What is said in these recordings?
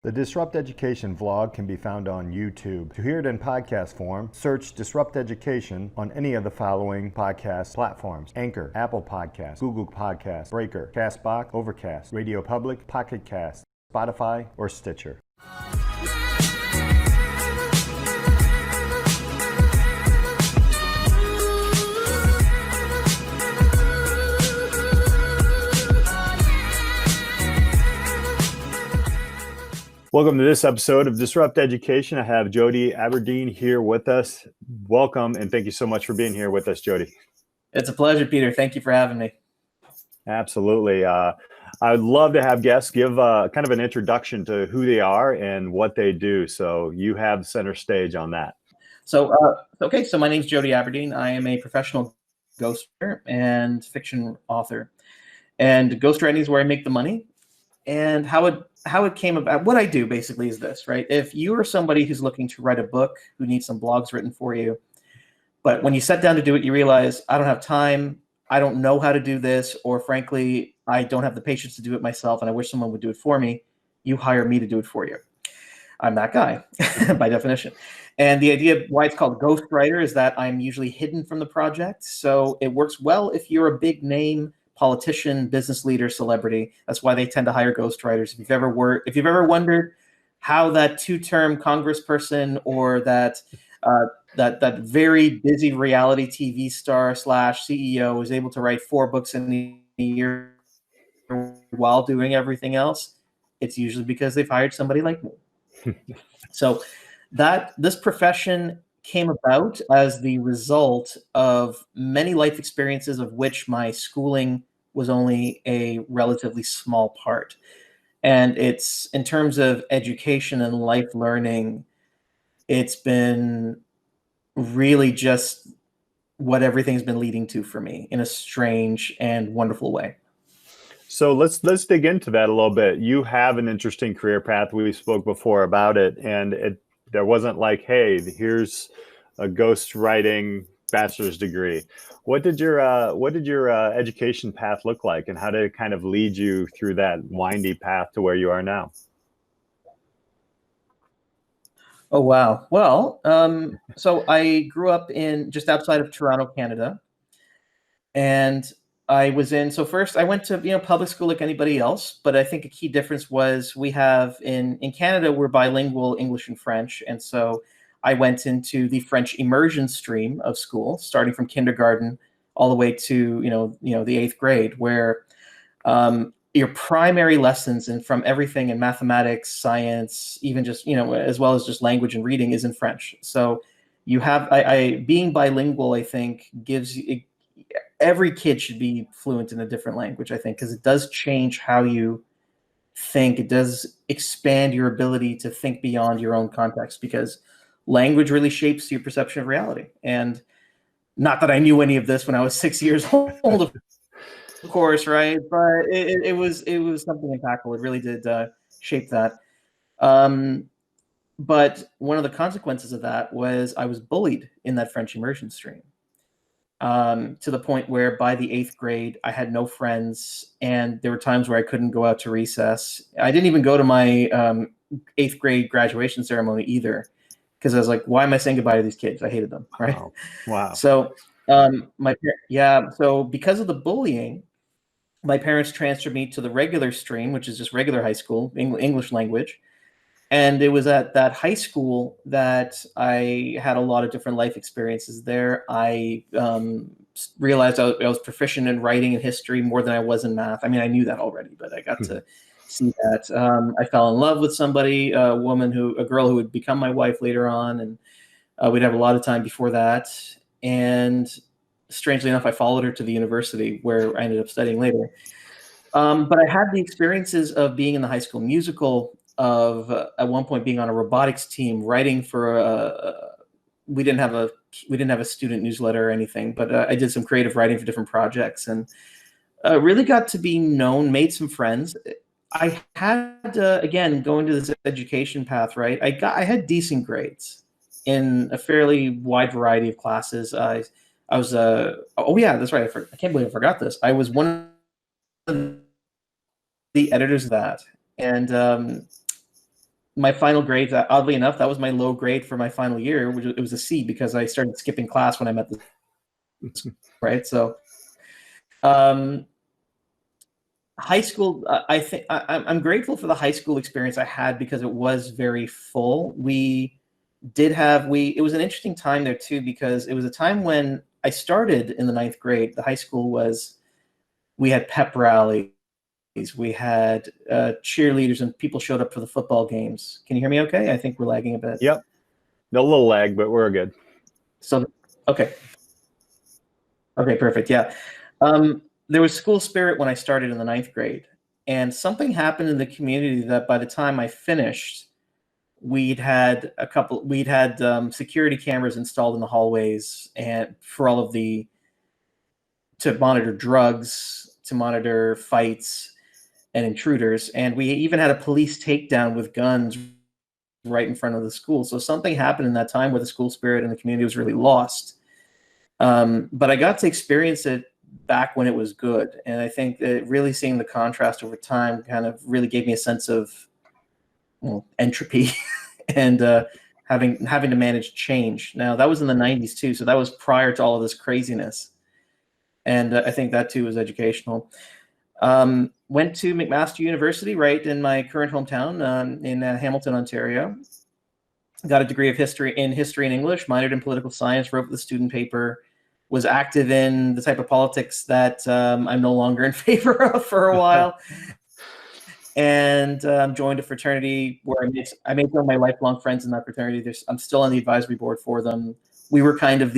The Disrupt Education vlog can be found on YouTube. To hear it in podcast form, search Disrupt Education on any of the following podcast platforms: Anchor, Apple Podcasts, Google Podcasts, Breaker, Castbox, Overcast, Radio Public, Pocket Cast, Spotify, or Stitcher. Welcome to this episode of Disrupt Education. I have Jody Aberdeen here with us. Welcome, and thank you so much for being here with us, Jody. It's a pleasure, Peter. Thank you for having me. Absolutely. I'd love to have guests give kind of an introduction to who they are and what they do. So you have center stage on that. So my name's Jody Aberdeen. I am a professional ghostwriter and fiction author. And ghostwriting is where I make the money. And how it came about, what I do basically is this, right? If you are somebody who's looking to write a book, who needs some blogs written for you, but when you sit down to do it, you realize, I don't have time, I don't know how to do this, or frankly, I don't have the patience to do it myself, and I wish someone would do it for me, you hire me to do it for you. I'm that guy, by definition. And the idea why it's called ghostwriter is that I'm usually hidden from the project, so it works well if you're a big name politician, business leader, celebrity. That's why they tend to hire ghostwriters. If you've ever wondered how that two-term congressperson or that very busy reality TV star / CEO is able to write 4 books in a year while doing everything else, it's usually because they've hired somebody like me. So this profession came about as the result of many life experiences, of which my schooling was only a relatively small part. And it's, in terms of education and life learning, it's been really just what everything's been leading to for me in a strange and wonderful way. So let's dig into that a little bit. You have an interesting career path. We spoke before about it, and there wasn't like, hey, here's a ghostwriting bachelor's degree. What did your education path look like, and how did it kind of lead you through that windy path to where you are now? Oh, wow. Well, so I grew up in just outside of Toronto, Canada. And first I went to, public school like anybody else, but I think a key difference was we have in Canada, we're bilingual, English and French. And so I went into the French immersion stream of school, starting from kindergarten all the way to, the 8th grade, where your primary lessons and from everything in mathematics, science, even just, as well as just language and reading, is in French. So you have, being bilingual, I think, gives you, every kid should be fluent in a different language, I think, because it does change how you think. It does expand your ability to think beyond your own context, because language really shapes your perception of reality. And not that I knew any of this when I was 6 years old, of course, right? But it was something impactful. It really did shape that. But one of the consequences of that was I was bullied in that French immersion stream, to the point where by the 8th grade, I had no friends, and there were times where I couldn't go out to recess. I didn't even go to my 8th grade graduation ceremony either, because I was like, why am I saying goodbye to these kids? I hated them, right? Wow. So so because of the bullying, my parents transferred me to the regular stream, which is just regular high school, English language. And it was at that high school that I had a lot of different life experiences there. I realized I was proficient in writing and history more than I was in math. I mean, I knew that already, but I got to see that. I fell in love with somebody, a girl who would become my wife later on, and we'd have a lot of time before that. And strangely enough, I followed her to the university where I ended up studying later. But I had the experiences of being in the High School Musical, of at one point being on a robotics team, writing for we didn't have a student newsletter or anything, but I did some creative writing for different projects, and really got to be known, made some friends. I had again, going to this education path, right? I had decent grades in a fairly wide variety of classes. I was oh yeah, that's right. I can't believe I forgot this. I was one of the editors of that, and my final grades, oddly enough, that was my low grade for my final year, which it was a C because I started skipping class when I met this, right? So, high school, I think I'm grateful for the high school experience I had because it was very full. It was an interesting time there too, because it was a time when I started in the 9th grade. The high school we had pep rallies, we had cheerleaders, and people showed up for the football games. Can you hear me okay? I think we're lagging a bit. Yep. A little lag, but we're good. So, okay. Okay, perfect. Yeah. There was school spirit when I started in the 9th grade, and something happened in the community that by the time I finished, we'd had security cameras installed in the hallways and to monitor drugs, to monitor fights and intruders. And we even had a police takedown with guns right in front of the school. So something happened in that time where the school spirit in the community was really lost. But I got to experience it back when it was good. And I think that really seeing the contrast over time kind of really gave me a sense of entropy and having to manage change. Now, that was in the 90s too. So that was prior to all of this craziness. And I think that too was educational. Went to McMaster University, right in my current hometown in Hamilton, Ontario. Got a degree of history and English, minored in political science, wrote the student paper, was active in the type of politics that I'm no longer in favor of for a while. And joined a fraternity where I made some of my lifelong friends in that fraternity. I'm still on the advisory board for them. We were kind of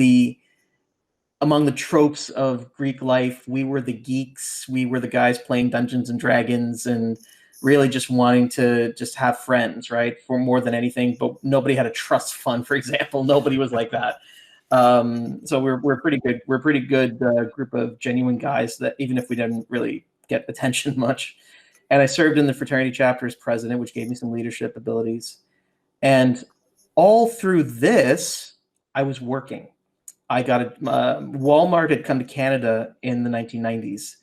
among the tropes of Greek life. We were the geeks. We were the guys playing Dungeons and Dragons and really just wanting to just have friends, right? For more than anything, but nobody had a trust fund, for example. Nobody was like that. So we're pretty good. We're a pretty good group of genuine guys that even if we didn't really get attention much. And I served in the fraternity chapter as president, which gave me some leadership abilities. And all through this, I was working. I got Walmart had come to Canada in the 1990s,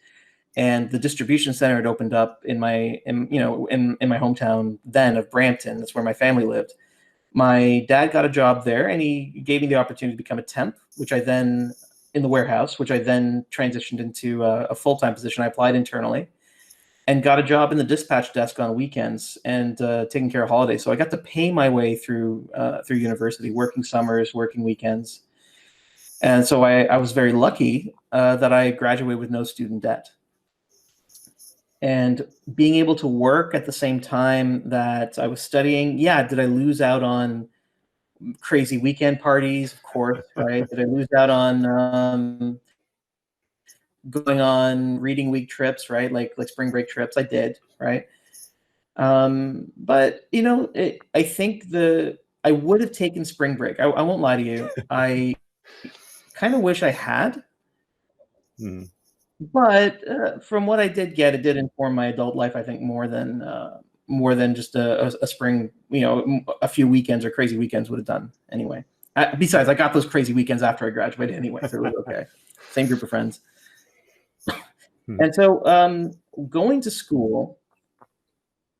and the distribution center had opened up in my hometown then of Brampton. That's where my family lived. My dad got a job there, and he gave me the opportunity to become a temp, in the warehouse, which I then transitioned into a full-time position. I applied internally and got a job in the dispatch desk on weekends and taking care of holidays. So I got to pay my way through university, working summers, working weekends. And so I was very lucky that I graduated with no student debt. And being able to work at the same time that I was studying, did I lose out on crazy weekend parties? Of course, right? Did I lose out on going on reading week trips, right? Like spring break trips? I did, right? But I think I would have taken spring break. I won't lie to you. I kind of wish I had. But from what I did get, it did inform my adult life, I think, more than just a spring, a few weekends or crazy weekends would have done anyway. Besides, I got those crazy weekends after I graduated anyway, so it was okay. Same group of friends. And so going to school,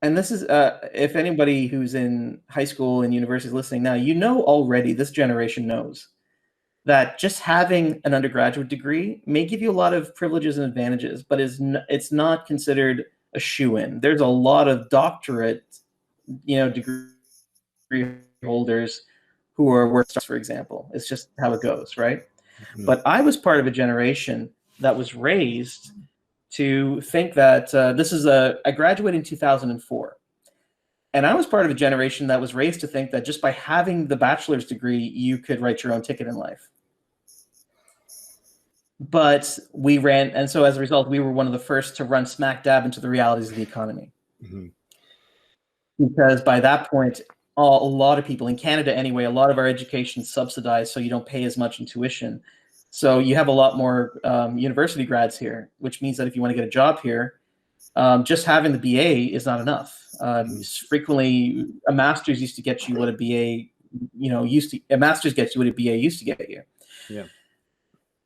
and this is, if anybody who's in high school and university is listening now, already, this generation knows that just having an undergraduate degree may give you a lot of privileges and advantages, but it's not considered a shoo-in. There's a lot of doctorate, degree holders who are work stars, for example. It's just how it goes, right? Mm-hmm. But I was part of a generation that was raised to think that I graduated in 2004. And I was part of a generation that was raised to think that just by having the bachelor's degree, you could write your own ticket in life. But and so as a result, we were one of the first to run smack dab into the realities of the economy. Mm-hmm. Because by that point, a lot of people in Canada anyway, a lot of our education is subsidized, so you don't pay as much in tuition. So you have a lot more university grads here, which means that if you want to get a job here, just having the BA is not enough. Frequently, a master's used to get you what a BA, a master's gets you what a BA used to get you. Yeah.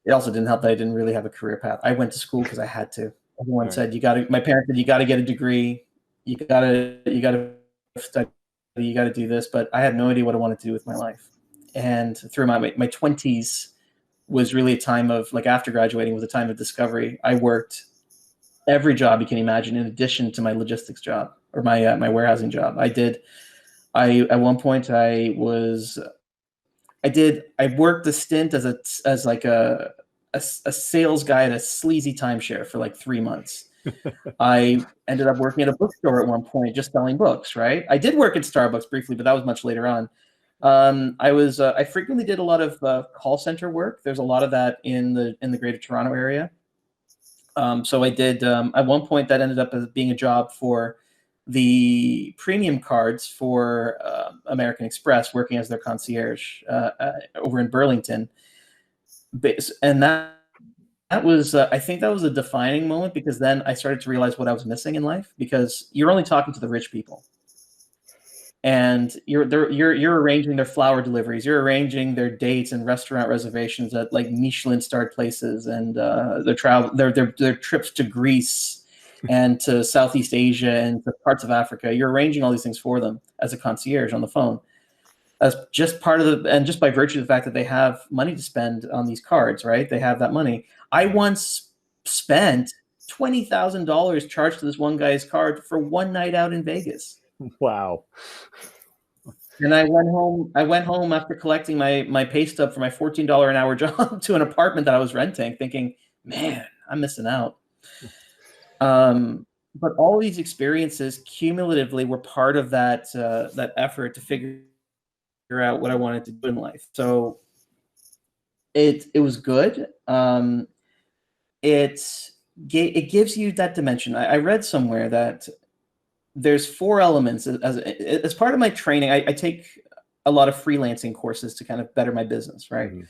It also didn't help that I didn't really have a career path. I went to school because I had to. Everyone said my parents said you got to get a degree, you got to study you got to do this, but I had no idea what I wanted to do with my life. And through my 20s was really a time of, like, after graduating was a time of discovery. I worked every job you can imagine in addition to my logistics job or my my warehousing job. At one point I worked a stint as like a sales guy at a sleazy timeshare for like 3 months. I ended up working at a bookstore at one point, just selling books, right? I did work at Starbucks briefly, but that was much later on. I frequently did a lot of call center work. There's a lot of that in the Greater Toronto area. So I did, at one point that ended up as being a job for the premium cards for American Express, working as their concierge over in Burlington. And that was, I think that was a defining moment, because then I started to realize what I was missing in life, because you're only talking to the rich people. And you're arranging their flower deliveries, you're arranging their dates and restaurant reservations at like Michelin-starred places, and their trips to Greece and to Southeast Asia and to parts of Africa. You're arranging all these things for them as a concierge on the phone, as just part of and just by virtue of the fact that they have money to spend on these cards, right? They have that money. I once spent $20,000 charged to this one guy's card for one night out in Vegas. Wow. And I went home after collecting my pay stub for my $14 an hour job to an apartment that I was renting, thinking, man, I'm missing out. But all these experiences cumulatively were part of that effort to figure out what I wanted to do in life. So it was good. It gives you that dimension. I read somewhere that there's 4 elements as part of my training. I take a lot of freelancing courses to kind of better my business, right? Mm-hmm.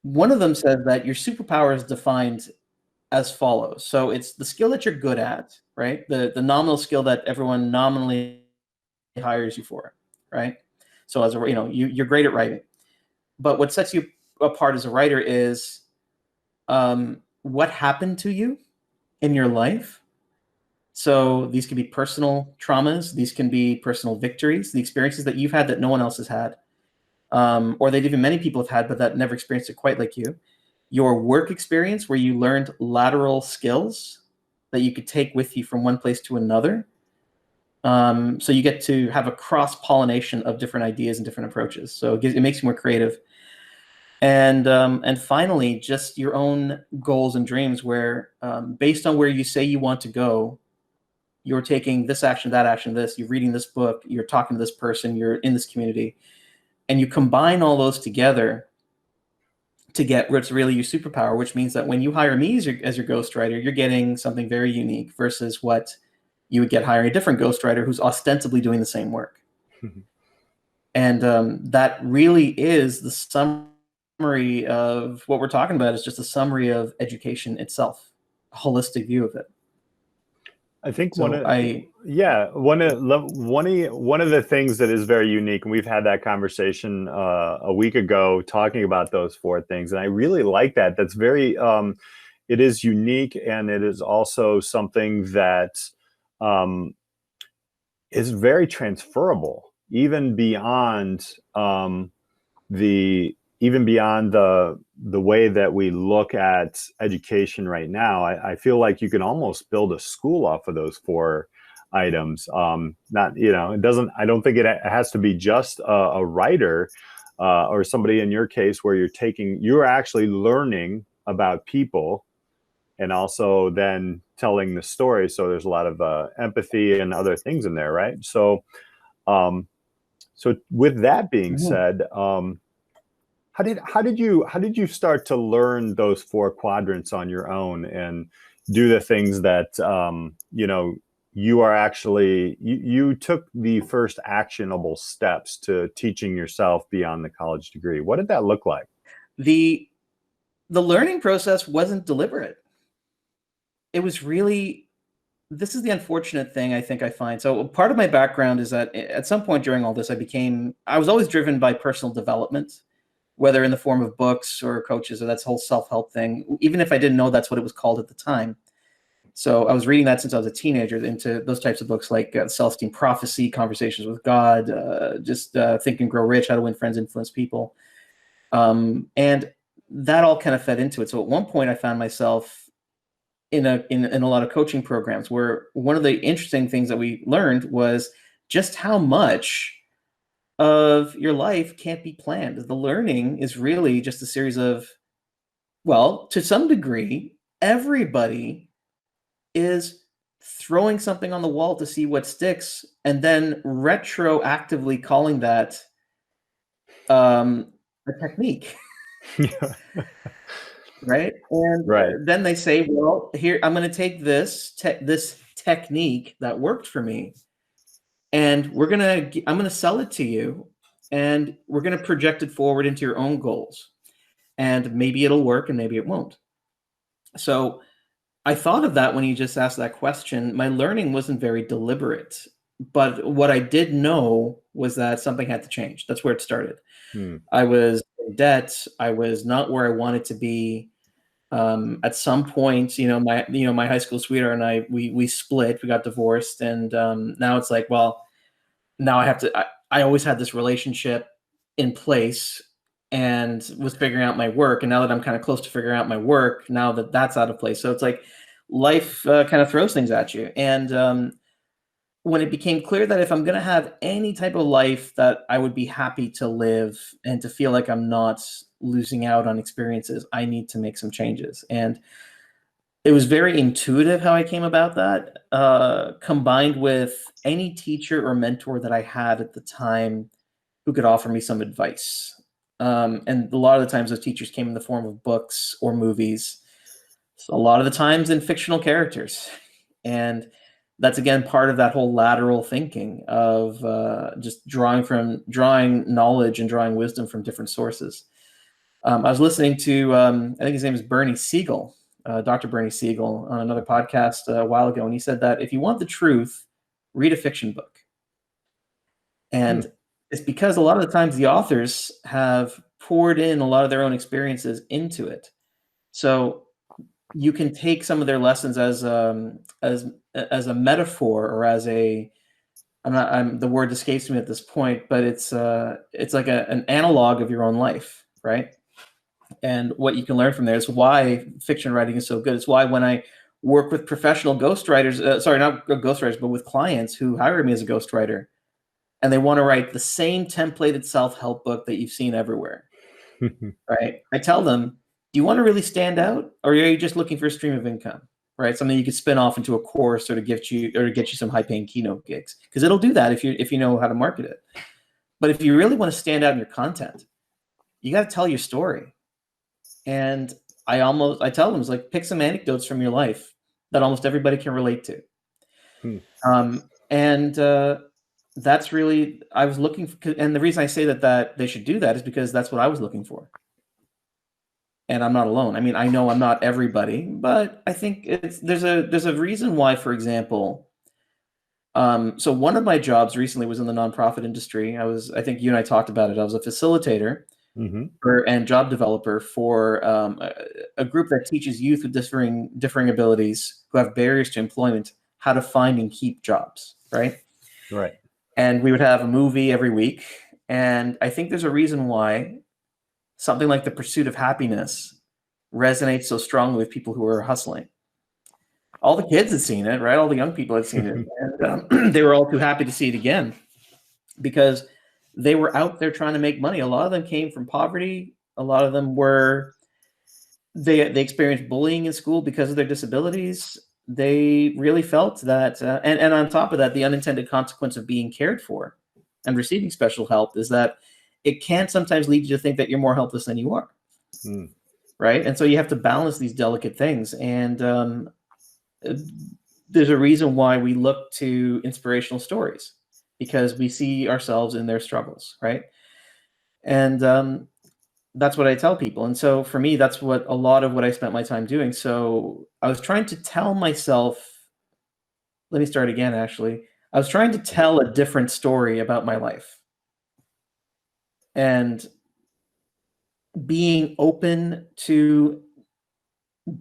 One of them says that your superpower is defined as follows. So it's the skill that you're good at, right? The nominal skill that everyone nominally hires you for, right? So as a, you're great at writing, but what sets you apart as a writer is what happened to you in your life. So these can be personal traumas. These can be personal victories, the experiences that you've had that no one else has had, or that even many people have had, but that never experienced it quite like you. Your work experience, where you learned lateral skills that you could take with you from one place to another. So you get to have a cross-pollination of different ideas and different approaches. So it makes you more creative. And finally, just your own goals and dreams, where based on where you say you want to go, you're taking this action, that action, this, you're reading this book, you're talking to this person, you're in this community, and you combine all those together to get what's really your superpower, which means that when you hire me as your ghostwriter, you're getting something very unique versus what you would get hiring a different ghostwriter who's ostensibly doing the same work. And that really is the summary of what we're talking about. Is just a summary of education itself, a holistic view of it. I think one of the things that is very unique, and we've had that conversation a week ago talking about those 4 things, and I really like that. That's very, it is unique, and it is also something that is very transferable, even beyond the way that we look at education right now. I feel like you can almost build a school off of those 4 items. It doesn't, I don't think it has to be just a writer or somebody in your case where you're actually learning about people and also then telling the story. So there's a lot of empathy and other things in there, right? So, with that being said, how did you start to learn those 4 quadrants on your own and do the things that you are actually you took the first actionable steps to teaching yourself beyond the college degree? What did that look like? The learning process wasn't deliberate. It was really, this is the unfortunate thing I think I find. So part of my background is that at some point during all this, I was always driven by personal development, whether in the form of books or coaches or that whole self-help thing, even if I didn't know that's what it was called at the time. So I was reading that since I was a teenager, into those types of books like Self-Esteem Prophecy, Conversations with God, just Think and Grow Rich, How to Win Friends, Influence People. And that all kind of fed into it. So at one point I found myself in a lot of coaching programs where one of the interesting things that we learned was just how much of your life can't be planned. The learning is really just a series of, well, to some degree, everybody is throwing something on the wall to see what sticks and then retroactively calling that a technique. Right. And Right. then they say, well, here, I'm going to take this technique that worked for me, and I'm going to sell it to you, and we're going to project it forward into your own goals. And maybe it'll work and maybe it won't. So I thought of that when you just asked that question. My learning wasn't very deliberate, but what I did know was that something had to change. That's where it started. I was in debt. I was not where I wanted to be. At some point, my high school sweetheart and I, we split, we got divorced. And now it's like, well, now I always had this relationship in place and was figuring out my work. And now that I'm kind of close to figuring out my work, now that that's out of place. So it's like life kind of throws things at you. And when it became clear that if I'm going to have any type of life that I would be happy to live and to feel like I'm not losing out on experiences, I need to make some changes. And it was very intuitive how I came about that, combined with any teacher or mentor that I had at the time who could offer me some advice. And a lot of the times those teachers came in the form of books or movies, so a lot of the times in fictional characters. And that's, again, part of that whole lateral thinking of just drawing knowledge and drawing wisdom from different sources. I was listening to, I think his name is Bernie Siegel, Dr. Bernie Siegel, on another podcast a while ago, and he said that if you want the truth, read a fiction book. And it's because a lot of the times the authors have poured in a lot of their own experiences into it. So you can take some of their lessons as a metaphor, or as the word escapes me at this point, but it's like an analog of your own life, right? And what you can learn from there is why fiction writing is so good. It's why when I work with professional ghostwriters, not ghostwriters, but with clients who hire me as a ghostwriter, and they want to write the same templated self-help book that you've seen everywhere, right? I tell them, do you want to really stand out, or are you just looking for a stream of income, right? Something you could spin off into a course, or to get you some high-paying keynote gigs, because it'll do that if you know how to market it. But if you really want to stand out in your content, you got to tell your story. And I tell them, it's like, pick some anecdotes from your life that almost everybody can relate to. That's really, I was looking for, and the reason I say that they should do that is because that's what I was looking for. And I'm not alone. I mean, I know I'm not everybody, but I think there's a reason why, for example, so one of my jobs recently was in the nonprofit industry. I think you and I talked about it. I was a facilitator and job developer for a group that teaches youth with differing abilities who have barriers to employment how to find and keep jobs, right? Right. And we would have a movie every week. And I think there's a reason why something like The Pursuit of Happiness resonates so strongly with people who are hustling. All the kids had seen it, right? All the young people had seen it. And they were all too happy to see it again because they were out there trying to make money. A lot of them came from poverty. A lot of them they experienced bullying in school because of their disabilities. They really felt that, and on top of that, the unintended consequence of being cared for and receiving special help is that it can sometimes lead you to think that you're more helpless than you are, right? And so you have to balance these delicate things. And there's a reason why we look to inspirational stories, because we see ourselves in their struggles, right? And that's what I tell people. And so for me, that's what a lot of what I spent my time doing. So I was trying to tell myself, let me start again, actually. I was trying to tell a different story about my life. And being open to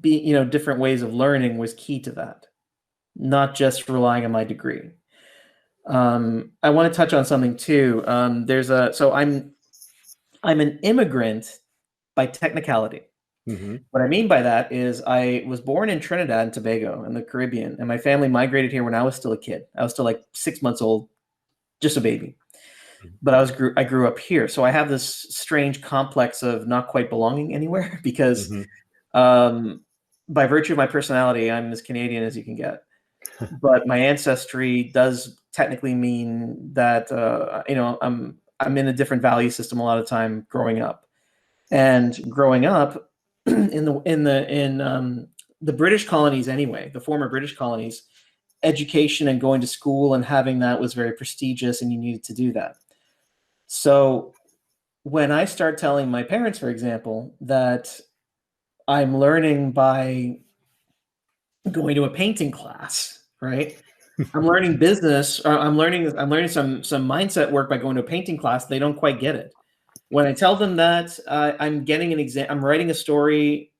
different ways of learning was key to that, not just relying on my degree. I want to touch on something too. So I'm an immigrant by technicality. Mm-hmm. What I mean by that is I was born in Trinidad and Tobago in the Caribbean, and my family migrated here when I was still a kid. I was still like 6 months old, just a baby. But I grew up here, so I have this strange complex of not quite belonging anywhere because, by virtue of my personality, I'm as Canadian as you can get. But my ancestry does technically mean that I'm in a different value system a lot of time growing up, and growing up in the British colonies anyway, the former British colonies, education and going to school and having that was very prestigious, and you needed to do that. So when I start telling my parents, for example, that I'm learning by going to a painting class, right? I'm learning business. Or I'm learning some mindset work by going to a painting class. They don't quite get it. When I tell them that I'm getting an exam, I'm writing a story,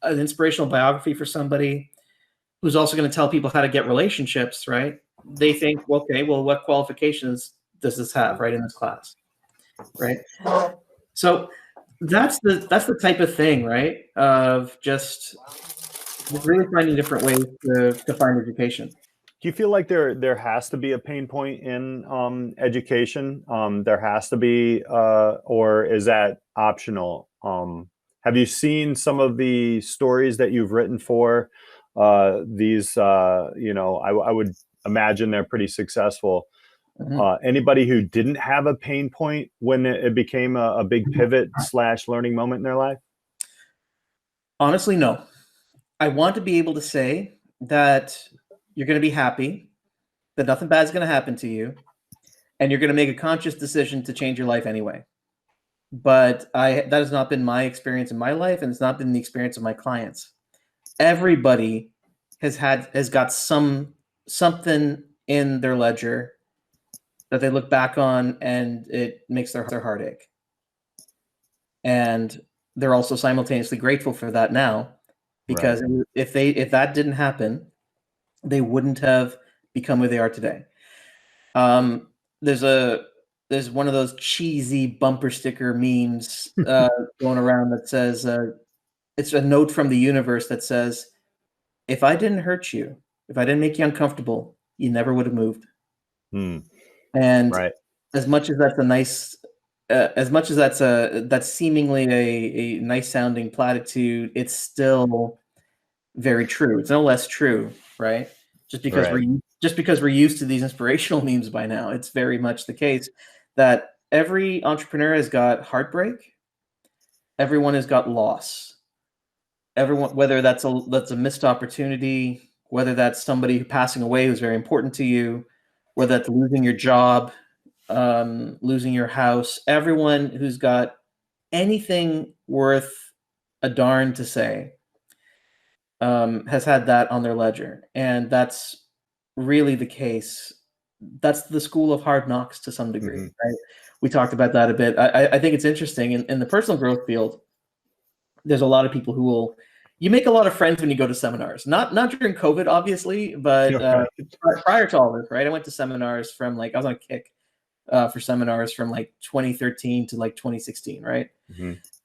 an inspirational biography for somebody who's also going to tell people how to get relationships, right? They think, okay, well, what qualifications does this have, right, in this class, right? So that's the type of thing, right? Of just really finding different ways to find education. Do you feel like there has to be a pain point in education? There has to be, or is that optional? Have you seen some of the stories that you've written for these? I would imagine they're pretty successful. Anybody who didn't have a pain point when it became a big pivot / learning moment in their life? Honestly, no. I want to be able to say that you're going to be happy, that nothing bad is going to happen to you, and you're going to make a conscious decision to change your life anyway. But that has not been my experience in my life, and it's not been the experience of my clients. Everybody has got something in their ledger that they look back on, and it makes their heart ache. And they're also simultaneously grateful for that now, because if that didn't happen, they wouldn't have become who they are today. There's one of those cheesy bumper sticker memes going around that says, it's a note from the universe that says, if I didn't hurt you, if I didn't make you uncomfortable, you never would have moved. And as much as that's a nice, that's seemingly a nice sounding platitude, it's still very true. It's no less true, right? Just because we're used to these inspirational memes by now, it's very much the case that every entrepreneur has got heartbreak. Everyone has got loss. Everyone, whether that's a missed opportunity, whether that's somebody passing away who's very important to you, whether that's losing your job, losing your house, everyone who's got anything worth a darn to say has had that on their ledger. And that's really the case. That's the school of hard knocks to some degree, right? We talked about that a bit. I think it's interesting in the personal growth field. There's a lot of people who you make a lot of friends when you go to seminars, not during COVID, obviously, but prior to all this, right? I went to seminars from I was on a kick for seminars from 2013 to 2016, right?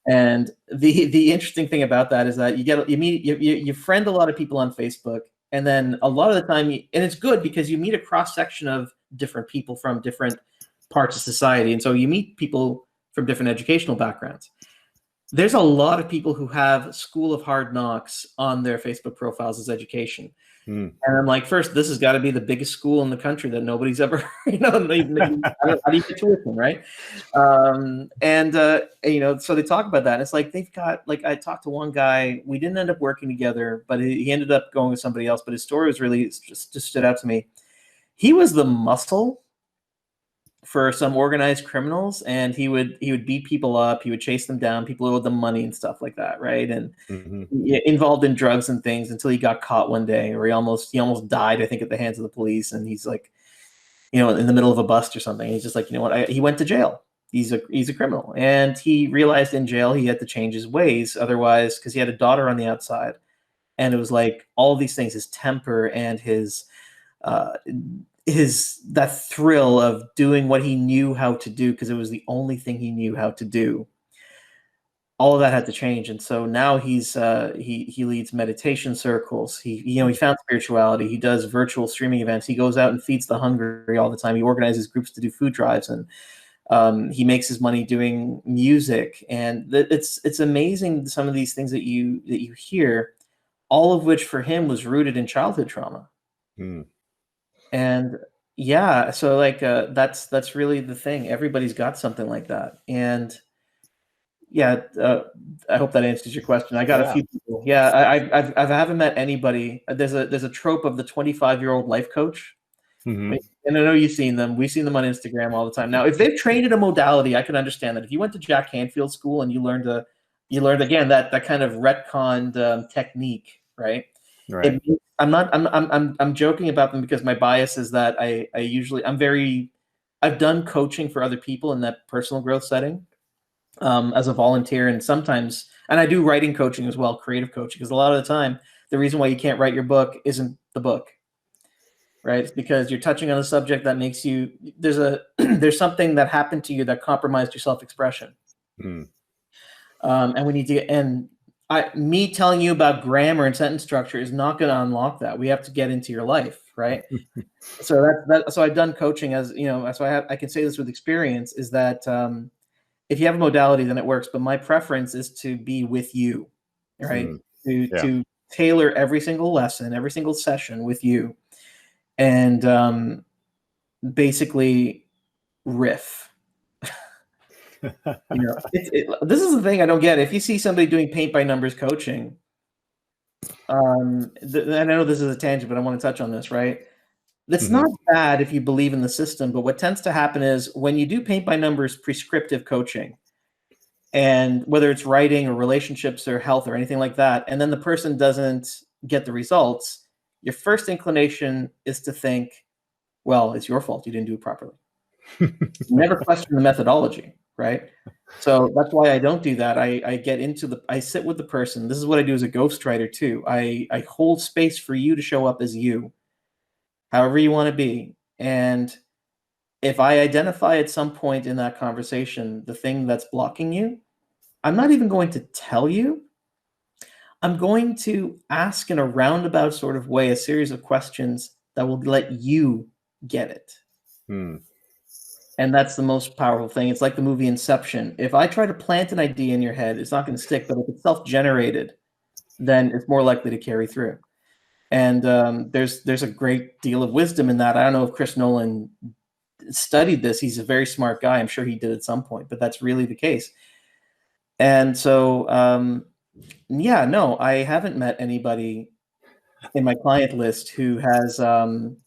And the interesting thing about that is that you friend a lot of people on Facebook, and then a lot of the time, and it's good because you meet a cross section of different people from different parts of society, and so you meet people from different educational backgrounds. There's a lot of people who have School of Hard Knocks on their Facebook profiles as education. And I'm like, first, this has got to be the biggest school in the country that nobody's ever, how do you get tuition, right? So they talk about that. It's like they've got, I talked to one guy, we didn't end up working together, but he ended up going with somebody else. But his story was really just stood out to me. He was the muscle for some organized criminals, and he would beat people up, he would chase them down, people who owed them money and stuff like that, right? And involved in drugs and things until he got caught one day, or he almost died, I think, at the hands of the police. And he's in the middle of a bust or something. He's just he went to jail. he's a criminal, and he realized in jail he had to change his ways, otherwise, because he had a daughter on the outside, and it was like all these things, his temper and uh, his that thrill of doing what he knew how to do because it was the only thing he knew how to do. All of that had to change, and so now he leads meditation circles. He found spirituality. He does virtual streaming events. He goes out and feeds the hungry all the time. He organizes groups to do food drives, and he makes his money doing music. And it's amazing some of these things that you hear, all of which for him was rooted in childhood trauma. Mm. And yeah, so like that's really the thing. Everybody's got something like that, and yeah, I hope that answers your question. I got a few people. Yeah, I haven't met anybody. There's a trope of the 25-year-old life coach, Mm-hmm. and I know you've seen them. We seen them on Instagram all the time. Now, if they've trained in a modality, I can understand that. If you went to Jack Canfield School and you learned again that kind of retconned technique, right? Right. I'm joking about them because my bias is that I've done coaching for other people in that personal growth setting. As a volunteer, and I do writing coaching as well, creative coaching, because a lot of the time the reason why you can't write your book isn't the book, right? It's because you're touching on a subject that makes you there's something that happened to you that compromised your self-expression. Mm. And we need to me telling you about grammar and sentence structure is not going to unlock that. We have to get into your life, right? So so I've done coaching, as you know, so I can say this with experience, is that if you have a modality, then it works. But my preference is to be with you, right? To tailor every single lesson, every single session with you, and basically riff. This is the thing I don't get. If you see somebody doing paint by numbers coaching, and I know this is a tangent, but I want to touch on this, right? That's Mm-hmm. not bad if you believe in the system, but what tends to happen is when you do paint by numbers prescriptive coaching, and whether it's writing or relationships or health or anything like that, and then the person doesn't get the results, your first inclination is to think, well, it's your fault, you didn't do it properly. Never question the methodology, right? So that's why I don't do that. I sit with the person. This is what I do as a ghostwriter too. I hold space for you to show up as you, however you want to be. And if I identify at some point in that conversation the thing that's blocking you, I'm not even going to tell you. I'm going to ask in a roundabout sort of way a series of questions that will let you get it. Mm. And that's the most powerful thing. It's like the movie Inception. If I try to plant an idea in your head, it's not going to stick. But if it's self-generated, then it's more likely to carry through. And there's a great deal of wisdom in that. I don't know if Chris Nolan studied this. He's a very smart guy. I'm sure he did at some point, but that's really the case. And so, yeah, no, I haven't met anybody in my client list who hasn't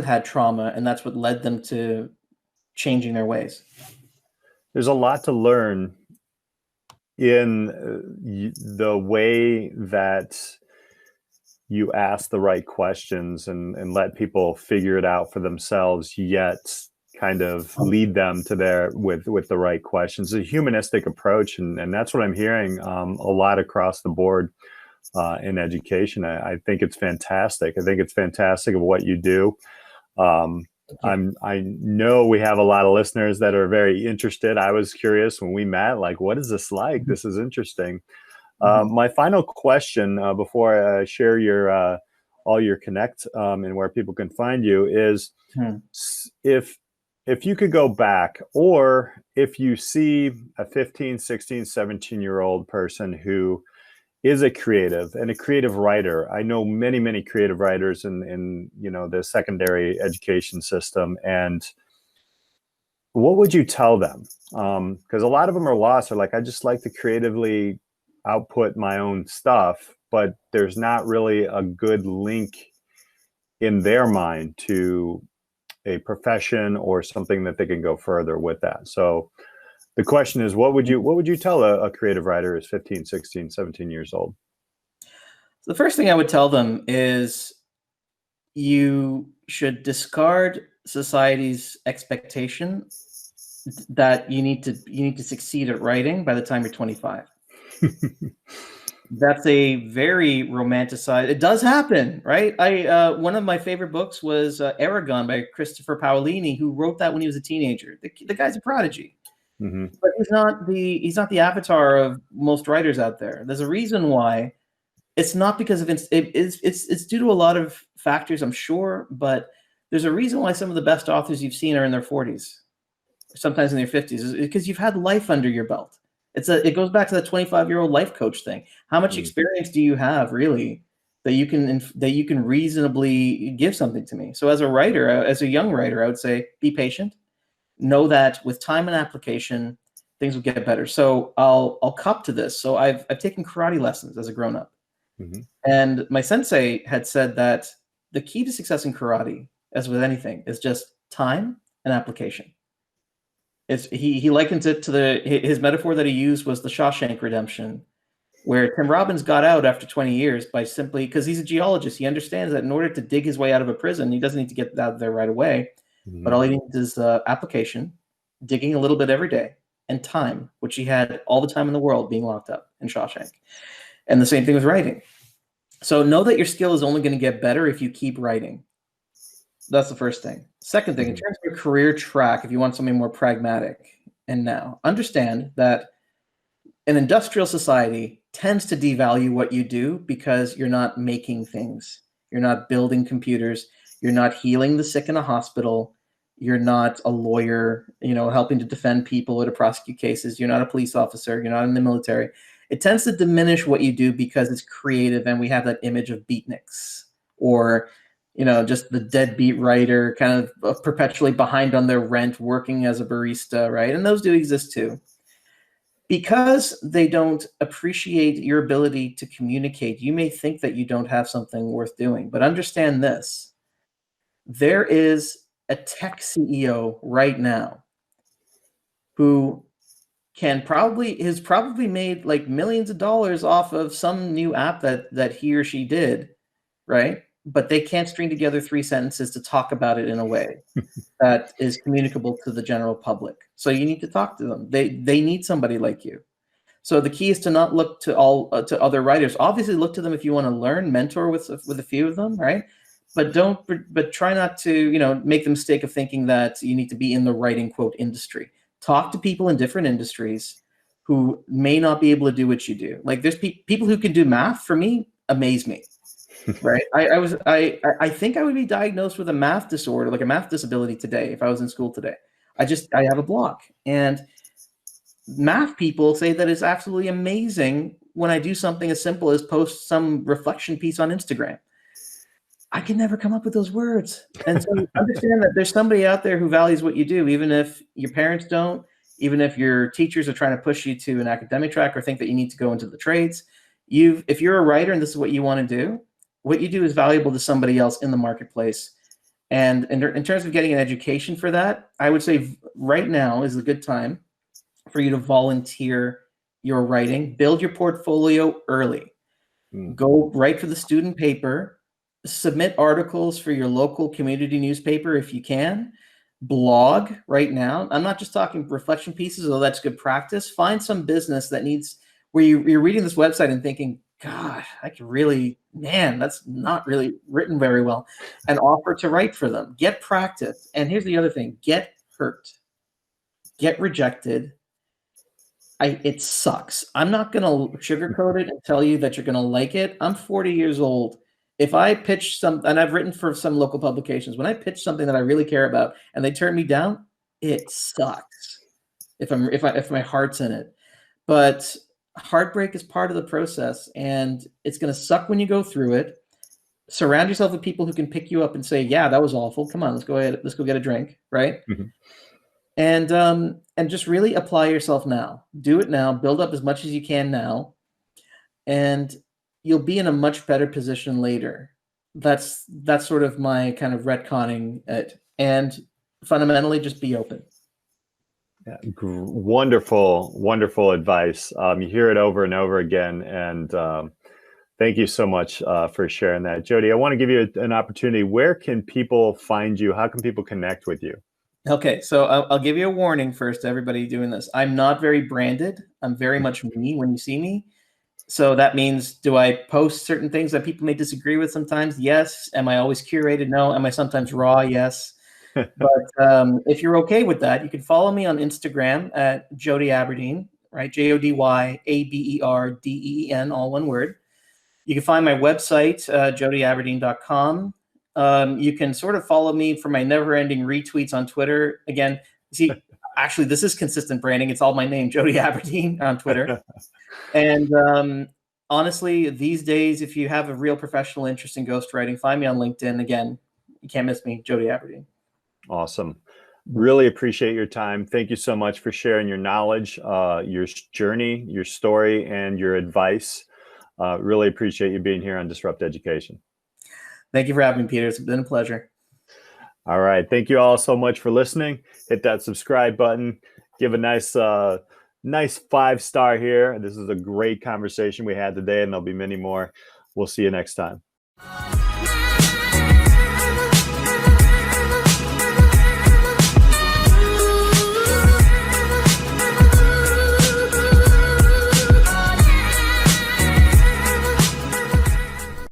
had trauma, and that's what led them to changing their ways. There's a lot to learn in the way that you ask the right questions and let people figure it out for themselves, yet kind of lead them to with the right questions. A humanistic approach, and that's what I'm hearing a lot across the board in education. I think it's fantastic. I think it's fantastic of what you do. I know we have a lot of listeners that are very interested. I was curious when we met, like, what is this like? This is interesting. My final question before I share your all your connect and where people can find you is if you could go back, or if you see a 15, 16, 17-year-old person who is a creative and a creative writer. I know many creative writers in the secondary education system. And what would you tell them? Because a lot of them are lost. They're like, I just like to creatively output my own stuff, but there's not really a good link in their mind to a profession or something that they can go further with that. So the question is, what would you tell a creative writer who's 15, 16, 17 years old? The first thing I would tell them is you should discard society's expectation that you need to succeed at writing by the time you're 25. That's a very romanticized. It does happen, right? One of my favorite books was Aragon by Christopher Paolini, who wrote that when he was a teenager. The guy's a prodigy, but he's not the avatar of most writers out there. There's a reason why. It's not because of it's due to a lot of factors, I'm sure, but there's a reason why some of the best authors you've seen are in their 40s, sometimes in their 50s, is because you've had life under your belt. It goes back to the 25-year-old life coach thing. How much experience do you have really that you can reasonably give something to me? So as a writer, as a young writer, I would say be patient. Know that with time and application, things will get better. So I'll cup to this. So I've taken karate lessons as a grown-up. And my sensei had said that the key to success in karate, as with anything, is just time and application. He likens it to his metaphor that he used was the Shawshank Redemption, where Tim Robbins got out after 20 years by simply, because he's a geologist, he understands that in order to dig his way out of a prison, he doesn't need to get out of there right away, but all he needs is application, digging a little bit every day, and time, which he had all the time in the world being locked up in Shawshank. And the same thing with writing. So know that your skill is only going to get better if you keep writing. That's the first thing. Second thing, in terms of your career track, if you want something more pragmatic, and now understand that an industrial society tends to devalue what you do because you're not making things. You're not building computers. You're not healing the sick in a hospital. You're not a lawyer, helping to defend people or to prosecute cases. You're not a police officer. You're not in the military. It tends to diminish what you do because it's creative, and we have that image of beatniks or, just the deadbeat writer kind of perpetually behind on their rent, working as a barista, right? And those do exist too. Because they don't appreciate your ability to communicate, you may think that you don't have something worth doing, but understand this. There is a tech CEO right now who has probably made like millions of dollars off of some new app that he or she did, right? But they can't string together 3 sentences to talk about it in a way that is communicable to the general public. So you need to talk to them. They need somebody like you. So the key is to not look to other writers. Obviously, look to them if you want to learn, mentor with a few of them, right? But try not to make the mistake of thinking that you need to be in the writing quote industry. Talk to people in different industries who may not be able to do what you do. Like there's people who can do math. For me, amaze me. Right. I think I would be diagnosed with a math disorder, like a math disability today, if I was in school today. I have a block. And math people say that it's absolutely amazing when I do something as simple as post some reflection piece on Instagram. I can never come up with those words. And so understand that there's somebody out there who values what you do, even if your parents don't, even if your teachers are trying to push you to an academic track or think that you need to go into the trades. If you're a writer and this is what you want to do, what you do is valuable to somebody else in the marketplace. And in terms of getting an education for that, I would say right now is a good time for you to volunteer your writing. Build your portfolio early. Go write for the student paper. Submit articles for your local community newspaper if you can. Blog right now. I'm not just talking reflection pieces, although that's good practice. Find some business that needs where you're reading this website and thinking, God, that's not really written very well, and offer to write for them. Get practice. And here's the other thing, get hurt, get rejected. It sucks. I'm not going to sugarcoat it and tell you that you're going to like it. I'm 40 years old. If I pitch and I've written for some local publications, when I pitch something that I really care about and they turn me down, it sucks if my heart's in it. But heartbreak is part of the process, and it's going to suck when you go through it. Surround yourself with people who can pick you up and say, yeah, that was awful. Come on, let's go get a drink. Right. And just really apply yourself now. Do it now. Build up as much as you can now, and you'll be in a much better position later. That's sort of my kind of retconning it. And fundamentally, just be open. Yeah, wonderful advice. You hear it over and over again, and thank you so much for sharing that. Jody, I want to give you an opportunity. Where can people find you? How can people connect with you? Okay, so I'll give you a warning first to everybody doing this. I'm not very branded. I'm very much me when you see me. So that means, do I post certain things that people may disagree with sometimes? Yes. Am I always curated? No. Am I sometimes raw? Yes. But if you're okay with that, you can follow me on Instagram at Jody Aberdeen, right? JodyAberdeen, all one word. You can find my website, jodyaberdeen.com. You can sort of follow me for my never-ending retweets on Twitter. Again, see, actually, this is consistent branding. It's all my name, Jody Aberdeen, on Twitter. And honestly, these days, if you have a real professional interest in ghostwriting, find me on LinkedIn. Again, you can't miss me, Jody Aberdeen. Awesome. Really appreciate your time. Thank you so much for sharing your knowledge, your journey, your story, and your advice. Really appreciate you being here on Disrupt Education. Thank you for having me, Peter. It's been a pleasure. All right. Thank you all so much for listening. Hit that subscribe button. Give a nice 5-star here. This is a great conversation we had today, and there'll be many more. We'll see you next time.